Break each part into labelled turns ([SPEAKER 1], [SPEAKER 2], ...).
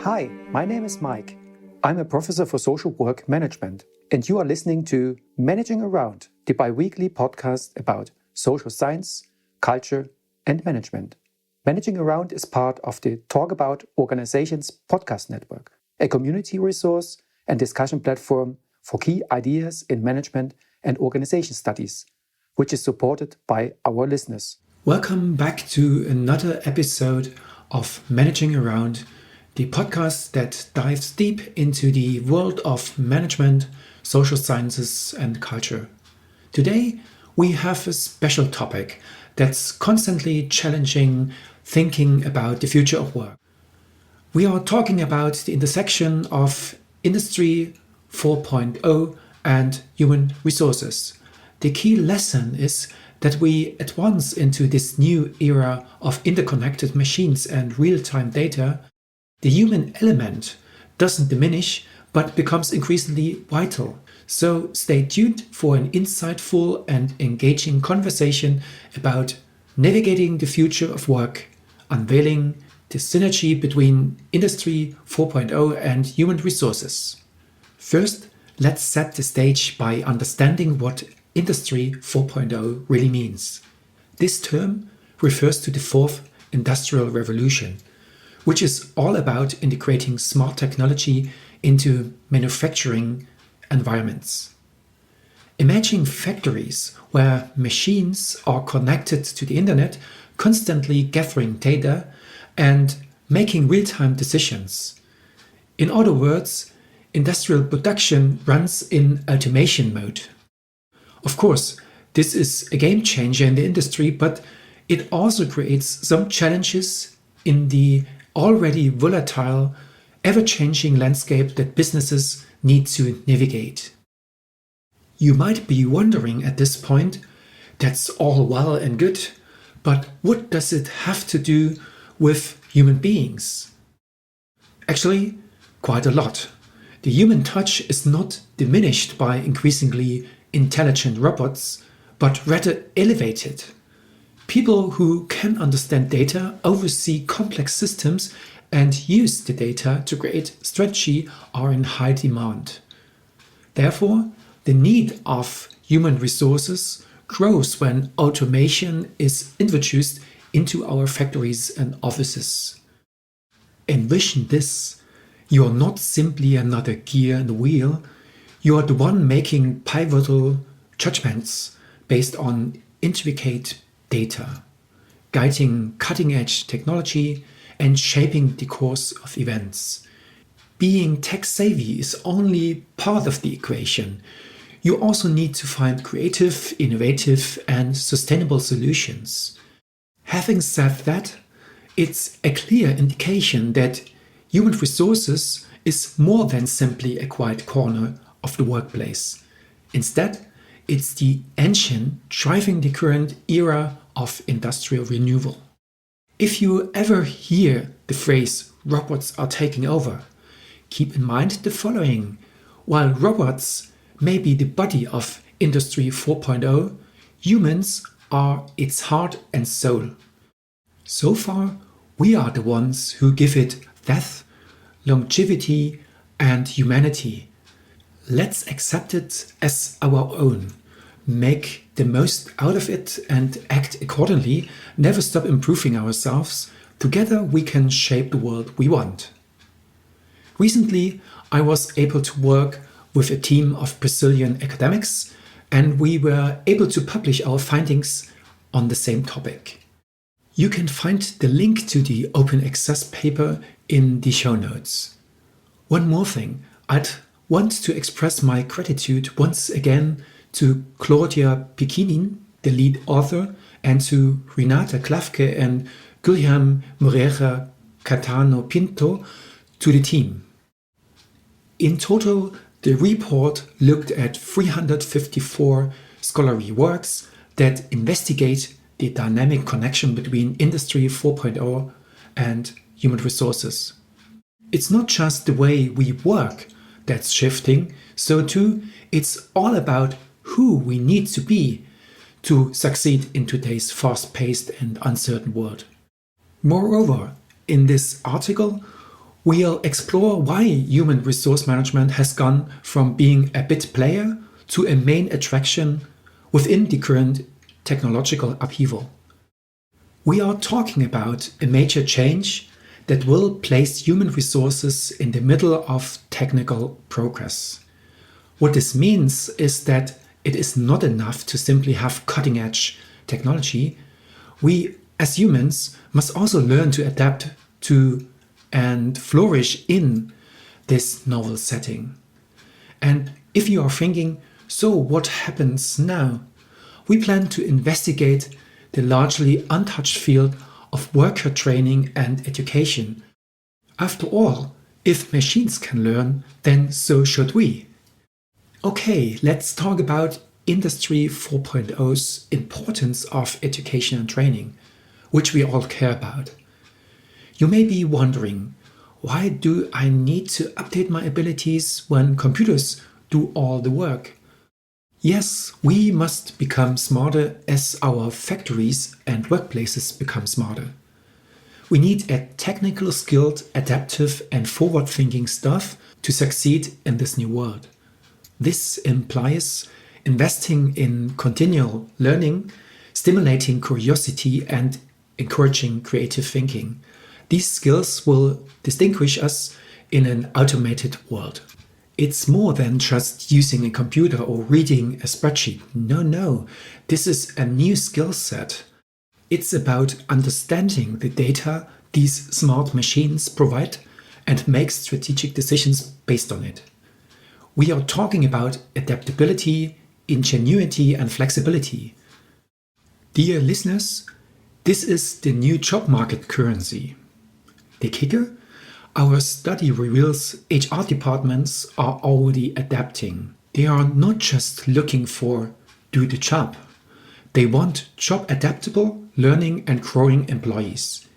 [SPEAKER 1] Hi, my name is Mike. I'm a professor for social work management, and you are listening to Managing Around, the bi-weekly podcast about social science, culture, and management. Managing Around is part of the Talk About Organizations podcast network, a community resource and discussion platform for key ideas in management and organization studies, which is supported by our listeners.
[SPEAKER 2] Welcome back to another episode of Managing Around, the podcast that dives deep into the world of management, social sciences, and culture. Today, we have a special topic that's constantly challenging thinking about the future of work. We are talking about the intersection of Industry 4.0 and human resources. The key lesson is that we advance into this new era of interconnected machines and real-time data. The human element doesn't diminish, but becomes increasingly vital. So stay tuned for an insightful and engaging conversation about navigating the future of work, unveiling the synergy between Industry 4.0 and human resources. First, let's set the stage by understanding what Industry 4.0 really means. This term refers to the fourth industrial revolution, which is all about integrating smart technology into manufacturing environments. Imagine factories where machines are connected to the internet, constantly gathering data and making real-time decisions. In other words, industrial production runs in automation mode. Of course, this is a game changer in the industry, but it also creates some challenges in the already volatile, ever-changing landscape that businesses need to navigate. You might be wondering at this point, that's all well and good, but what does it have to do with human beings? Actually, quite a lot. The human touch is not diminished by increasingly intelligent robots, but rather elevated. People who can understand data, oversee complex systems, and use the data to create strategy are in high demand. Therefore, the need of human resources grows when automation is introduced into our factories and offices. Envision this. You are not simply another gear in the wheel. You are the one making pivotal judgments based on intricate data, guiding cutting-edge technology and shaping the course of events. Being tech-savvy is only part of the equation. You also need to find creative, innovative, and sustainable solutions. Having said that, it's a clear indication that human resources is more than simply a quiet corner of the workplace. Instead, it's the engine driving the current era of industrial renewal. If you ever hear the phrase robots are taking over, keep in mind the following. While robots may be the body of Industry 4.0, humans are its heart and soul. So far, we are the ones who give it depth, longevity, and humanity. Let's accept it as our own. Make the most out of it and act accordingly. Never stop improving ourselves. Together we can shape the world we want. Recently, I was able to work with a team of Brazilian academics, and we were able to publish our findings on the same topic. You can find the link to the open access paper in the show notes. One more thing, I'd want to express my gratitude once again to Claudia Piquinin, the lead author, and to Renata Klavke and Guilherme Moreira Catano Pinto, to the team. In total, the report looked at 354 scholarly works that investigate the dynamic connection between Industry 4.0 and human resources. It's not just the way we work that's shifting, so too it's all about who we need to be to succeed in today's fast-paced and uncertain world. Moreover, in this article, We'll explore why human resource management has gone from being a bit player to a main attraction within the current technological upheaval. We are talking about a major change that will place human resources in the middle of technical progress. What this means is that it is not enough to simply have cutting-edge technology. We, as humans, must also learn to adapt to and flourish in this novel setting. And if you are thinking, so what happens now? We plan to investigate the largely untouched field of worker training and education. After all, if machines can learn, then so should we. Okay, let's talk about Industry 4.0's importance of education and training, which we all care about. You may be wondering, why do I need to update my abilities when computers do all the work? Yes, we must become smarter as our factories and workplaces become smarter. We need a technical skilled, adaptive and forward-thinking staff to succeed in this new world. This implies investing in continual learning, stimulating curiosity and encouraging creative thinking. These skills will distinguish us in an automated world. It's more than just using a computer or reading a spreadsheet. No, this is a new skill set. It's about understanding the data these smart machines provide and make strategic decisions based on it. We are talking about adaptability, ingenuity, and flexibility. Dear listeners, this is the new job market currency. The kicker? Our study reveals HR departments are already adapting. They are not just looking for do the job. They want job adaptable, learning and growing employees.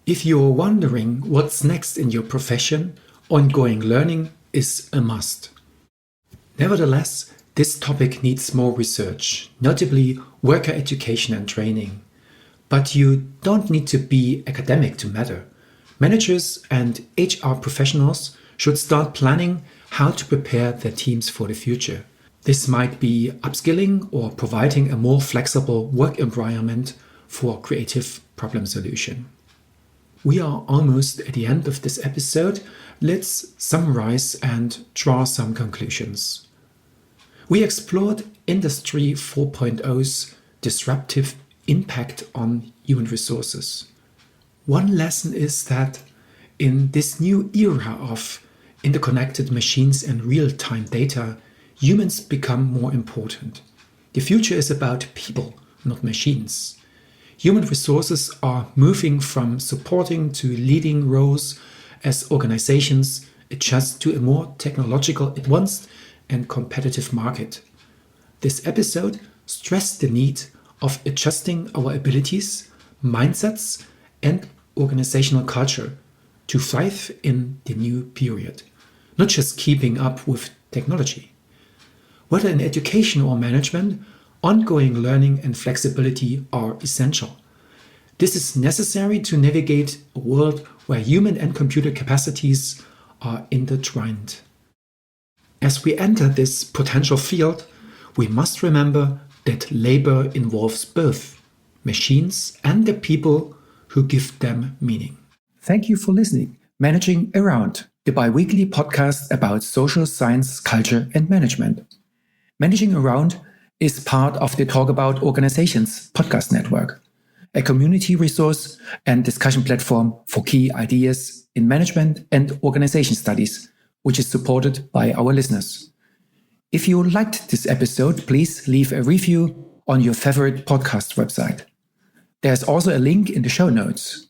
[SPEAKER 2] If you're wondering what's next in your profession, ongoing learning is a must. Nevertheless, this topic needs more research, notably worker education and training. But you don't need to be academic to matter. Managers and HR professionals should start planning how to prepare their teams for the future. This might be upskilling or providing a more flexible work environment for creative problem solution. We are almost at the end of this episode. Let's summarize and draw some conclusions. We explored Industry 4.0's disruptive impact on human resources. One lesson is that in this new era of interconnected machines and real-time data, humans become more important. The future is about people, not machines. Human resources are moving from supporting to leading roles as organizations adjust to a more technological, advanced, and competitive market. This episode stressed the need of adjusting our abilities, mindsets, and organizational culture to thrive in the new period, not just keeping up with technology. Whether in education or management, ongoing learning and flexibility are essential. This is necessary to navigate a world where human and computer capacities are intertwined. As we enter this potential field, we must remember that labor involves both machines and the people who give them meaning. Thank you for listening. Managing Around, the bi-weekly podcast about social science, culture, and management. Managing Around is part of the Talk About Organizations podcast network, a community resource and discussion platform for key ideas in management and organization studies, which is supported by our listeners. If you liked this episode, please leave a review on your favorite podcast website. There's also a link in the show notes.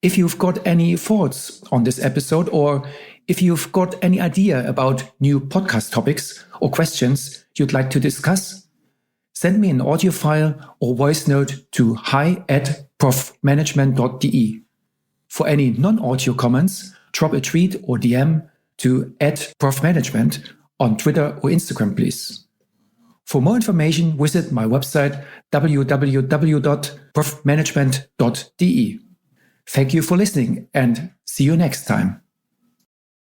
[SPEAKER 2] If you've got any thoughts on this episode, or if you've got any idea about new podcast topics or questions you'd like to discuss, send me an audio file or voice note to hi@profmanagement.de. For any non-audio comments, drop a tweet or DM to @profmanagement on Twitter or Instagram, please. For more information, visit my website www.profmanagement.de. Thank you for listening and see you next time.